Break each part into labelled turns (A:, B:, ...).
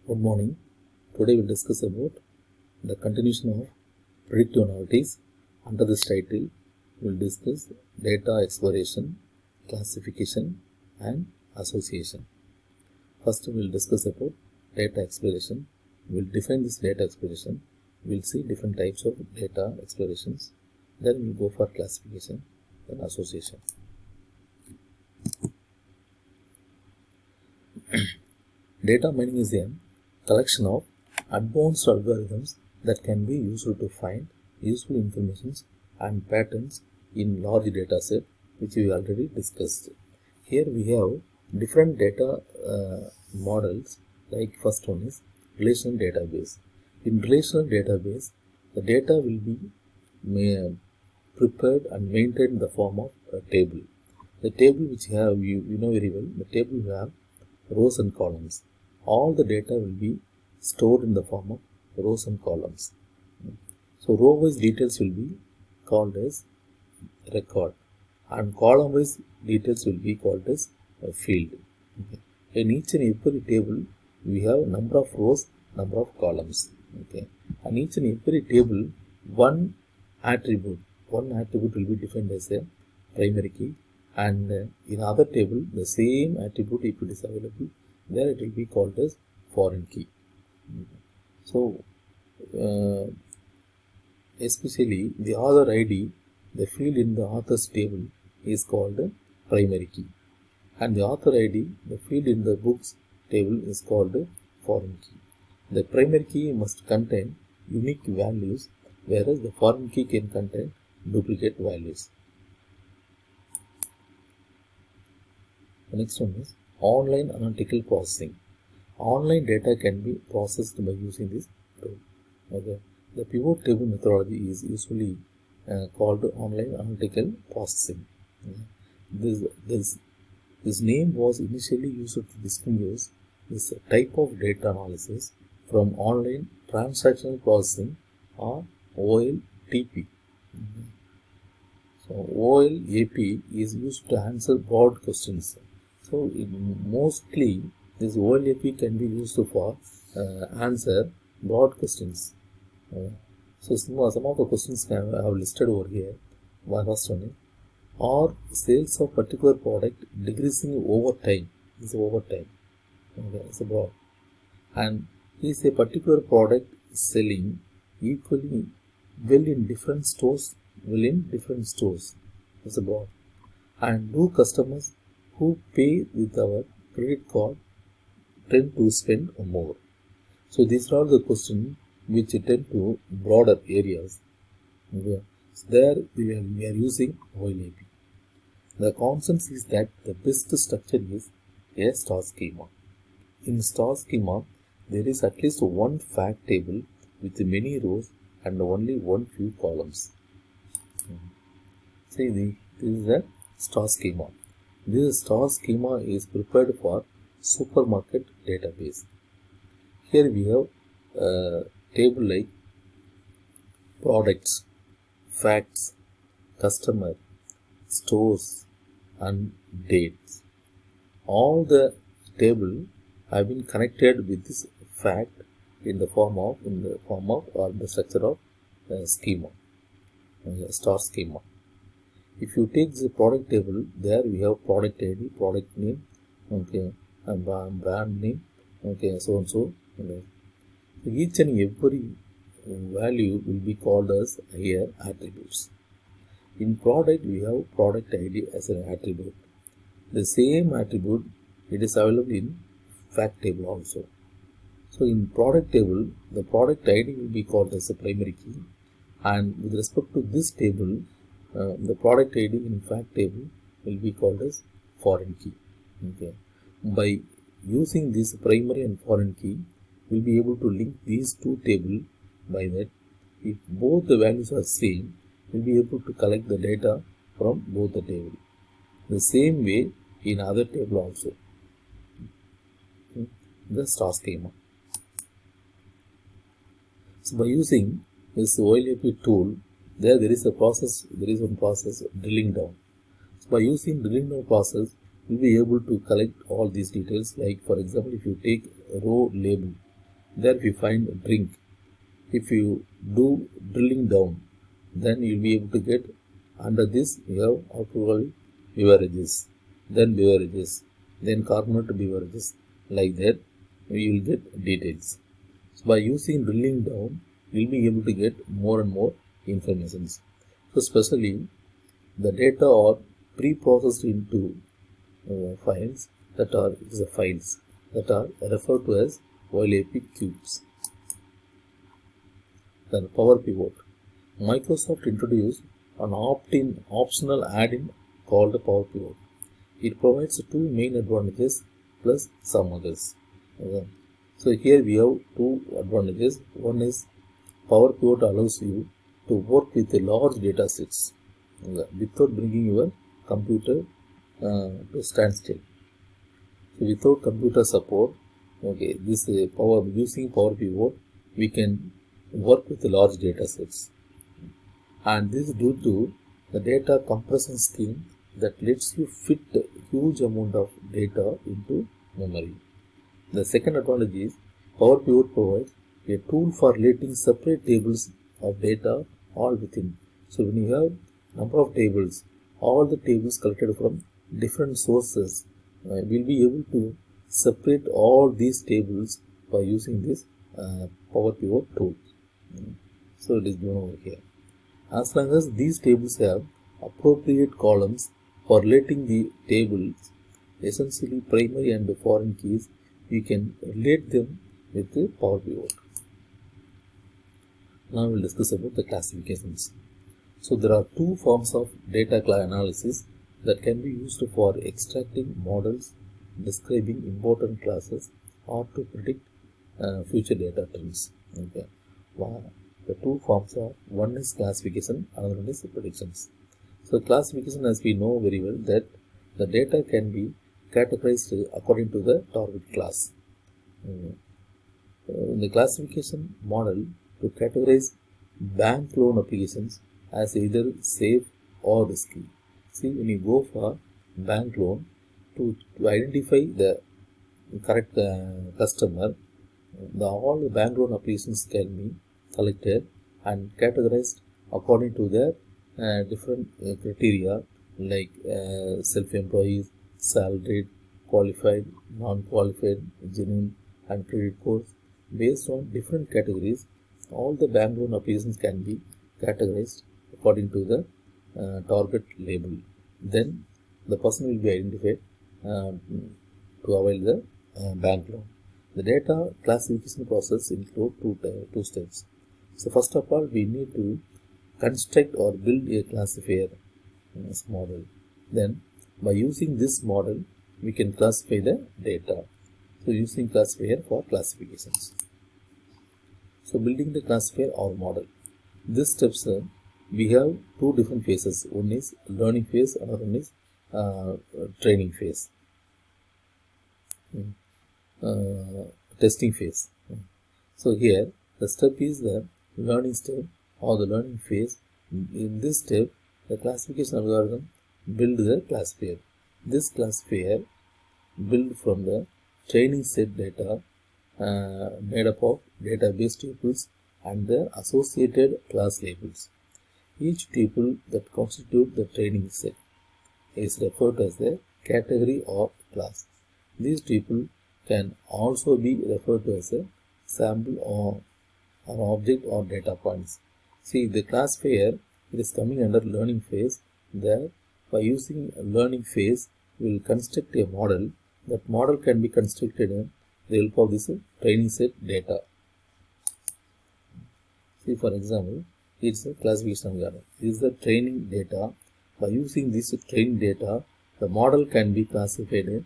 A: Good morning. Today we'll discuss about the continuation of predictive analytics. Under this title, we'll discuss data exploration, classification, and association. First, we'll discuss about data exploration. We'll define this data exploration. We'll see different types of data explorations. Then we'll go for classification, then association. Data mining is a collection of advanced algorithms that can be used to find useful information and patterns in large data set, which we already discussed. Here we have different data models. Like first one is relational database. In relational database, the data will be prepared and maintained in the form of a table. The table which you know very well, the table will have rows and columns. All the data will be stored in the form of rows and columns. So row wise details will be called as record, and column wise details will be called as a field. Okay. In each and every table we have number of rows, number of columns. Okay. And each and every table one attribute will be defined as a primary key, and in other table the same attribute, if it is available there, it will be called as foreign key. So especially the author ID, the field in the author's table is called primary key, and the author ID, the field in the books table, is called foreign key. The primary key must contain unique values, whereas the foreign key can contain duplicate values. The next one is online analytical processing. Online data can be processed by using this tool. Okay. The pivot table methodology is usually called online analytical processing. This name was initially used to distinguish this type of data analysis from online transactional processing, or OLTP. So OLAP is used to answer broad questions. So mostly this OLAP can be used for answer broad questions. So some of the questions I have listed over here. First one is, are sales of particular product decreasing over time? Is over time. Okay, it's a broad. And is a particular product selling equally well in different stores? It's a broad. And do customers who pay with our credit card tend to spend more? So these are the questions which tend to broader areas. Okay. So there we are using OLAP. The consensus is that the best structure is a star schema. In star schema, there is at least one fact table with many rows and only one few columns. See, this is a star schema. This star schema is prepared for supermarket database. Here we have a table like products, facts, customer, stores, and dates. All the table have been connected with this fact in the form of or the structure of schema, star schema. If you take the product table, there we have product ID, product name, okay, and brand name, okay, so and so. Okay. Each and every value will be called as here attributes. In product, we have product ID as an attribute. The same attribute, it is available in fact table also. So in product table, the product ID will be called as a primary key, and with respect to this table, the product ID in fact table will be called as foreign key. Okay. By using this primary and foreign key, we'll be able to link these two tables. By that, if both the values are same, we'll be able to collect the data from both the tables. The same way in other table also. The star schema. So by using this OLAP tool, there is one process drilling down. So by using drilling down process, we'll be able to collect all these details. Like for example, if you take row label, there we find drink. If you do drilling down, then you'll be able to get under this you have alcohol beverages, then carbonated beverages. Like that, you will get details. So by using drilling down, you'll be able to get more and more information. So especially the data are pre-processed into files that are referred to as OLAP cubes. Then Power Pivot. Microsoft introduced an opt-in optional add-in called Power Pivot. It provides two main advantages plus some others. Okay. So here we have two advantages. One is Power Pivot allows you to work with large data sets without bringing your computer to standstill. So without computer support, okay, this using Power Pivot, we can work with large data sets, and this is due to the data compression scheme that lets you fit a huge amount of data into memory. The second advantage is Power Pivot provides a tool for relating separate tables of data all within. So when you have number of tables, all the tables collected from different sources, we'll be able to separate all these tables by using this Power Pivot tool. So it is given over here. As long as these tables have appropriate columns for relating the tables, essentially primary and foreign keys, we can relate them with the Power Pivot. Now we'll discuss about the classifications. So there are two forms of data analysis that can be used for extracting models, describing important classes, or to predict future data trends. Okay. The two forms are, one is classification, another one is predictions. So classification, as we know very well, that the data can be categorized according to the target class. In the classification model, to categorize bank loan applications as either safe or risky. See, when you go for bank loan, to identify the correct customer, all the bank loan applications can be collected and categorized according to their different criteria, like self-employed, salaried, qualified, non-qualified, genuine, and credit scores. Based on different categories, all the bank loan applications can be categorized according to the target label. Then the person will be identified to avail the bank loan. The data classification process includes two steps. So first of all, we need to construct or build a classifier model. Then by using this model, we can classify the data. So using classifier for classifications. So building the classifier or model. This steps we have two different phases. One is learning phase, another one is training phase. Testing phase. So here the step is the learning step or the learning phase. In this step, the classification algorithm build the classifier. This classifier built from the training set data made up of database tuples and their associated class labels. Each tuple that constitute the training set is referred to as the category or class. These tuple can also be referred to as a sample or an object or data points. See, the classifier, it is coming under learning phase. There, by using learning phase, we will construct a model. That model can be constructed with the help of this training set data. See, for example, it's a classification algorithm. This is the training data. By using this training data, the model can be classified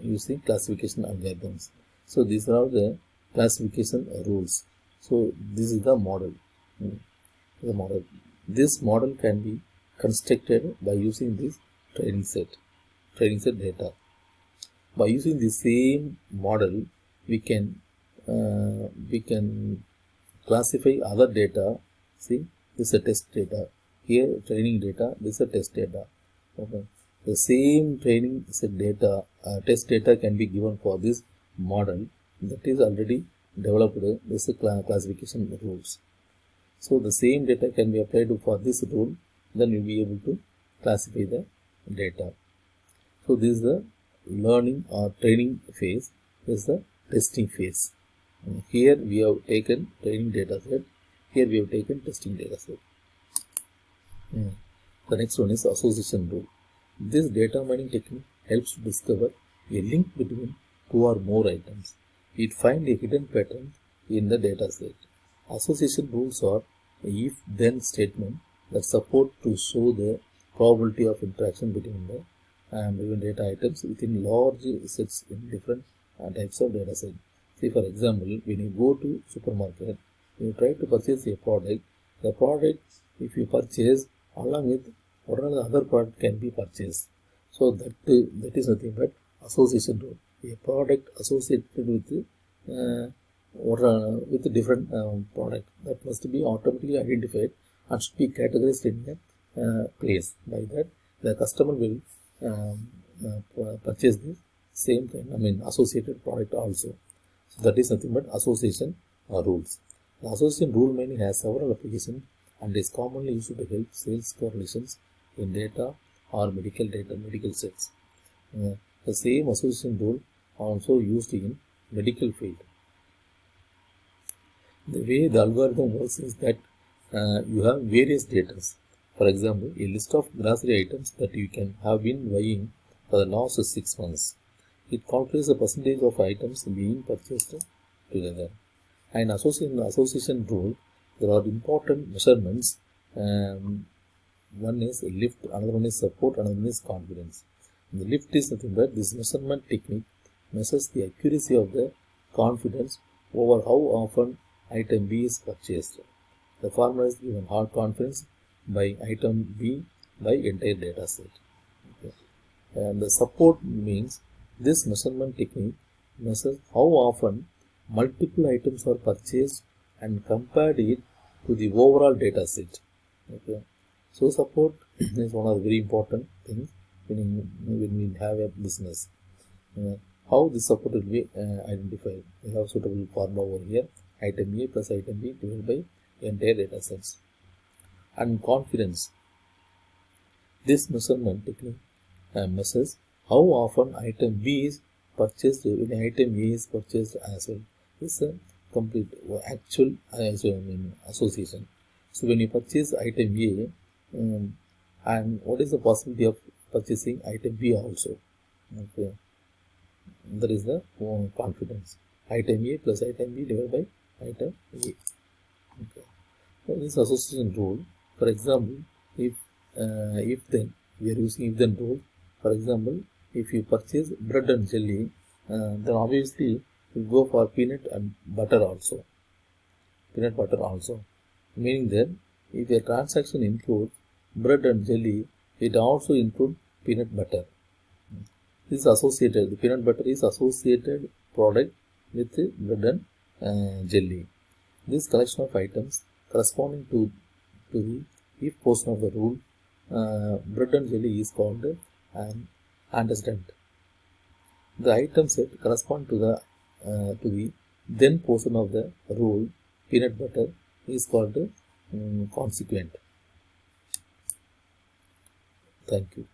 A: using classification algorithms. So these are the classification rules. So this is the model. This model can be constructed by using this training set data. By using the same model, we can classify other data. See, this is a test data. Here training data, this is a test data. Okay. The same training set data, test data can be given for this model. that is already developed this classification rules. So the same data can be applied for this rule, then you'll be able to classify the data. So this is the learning or training phase. This is the testing phase. Here we have taken training data set. Here we have taken testing data set. The next one is association rule. This data mining technique helps to discover a link between two or more items. It finds a hidden pattern in the data set. Association rules are if-then statement that support to show the probability of interaction between the between data items within large sets in different types of data set. See, for example, when you go to supermarket, you try to purchase a product. The product, if you purchase along with what other product can be purchased. So that is nothing but association rule. A product associated with with a different product, that must be automatically identified and should be categorized in a place. By that, the customer will purchase the same kind, associated product also. So that is nothing but association rules. The association rule mainly has several applications and is commonly used to help sales correlations in data or medical sets. The same association rule also used in medical field. The way the algorithm works is that you have various data. For example, a list of grocery items that you can have been buying for the last 6 months. It calculates the percentage of items being purchased together. And association rule, there are important measurements. One is lift, another one is support, another one is confidence. The lift is nothing but this measurement technique measures the accuracy of the confidence over how often item B is purchased. The formula is given hard confidence by item B by entire data set. Okay. And the support means this measurement technique measures how often multiple items are purchased and compared it to the overall data set. Okay. So support is one of the very important things when we have a business. How this support will be identified? We have suitable formula over here. Item A plus item B divided by entire data sets. And confidence. This measurement technique measures how often item B is purchased when item A is purchased as well. This is a complete actual association. So when you purchase item A, and what is the possibility of purchasing item B also? Okay, that is the confidence. Item A plus item B divided by item A. Okay. So this association rule, for example, if then we are using if then rule. For example, if you purchase bread and jelly, then obviously you go for peanut butter also. Meaning that if a transaction includes bread and jelly, it also includes peanut butter. This is associated. The peanut butter is associated product with bread and jelly. This collection of items corresponding to the if portion of the rule, bread and jelly is called an antecedent. The item set correspond to the then portion of the rule, peanut butter, is called consequent. Thank you.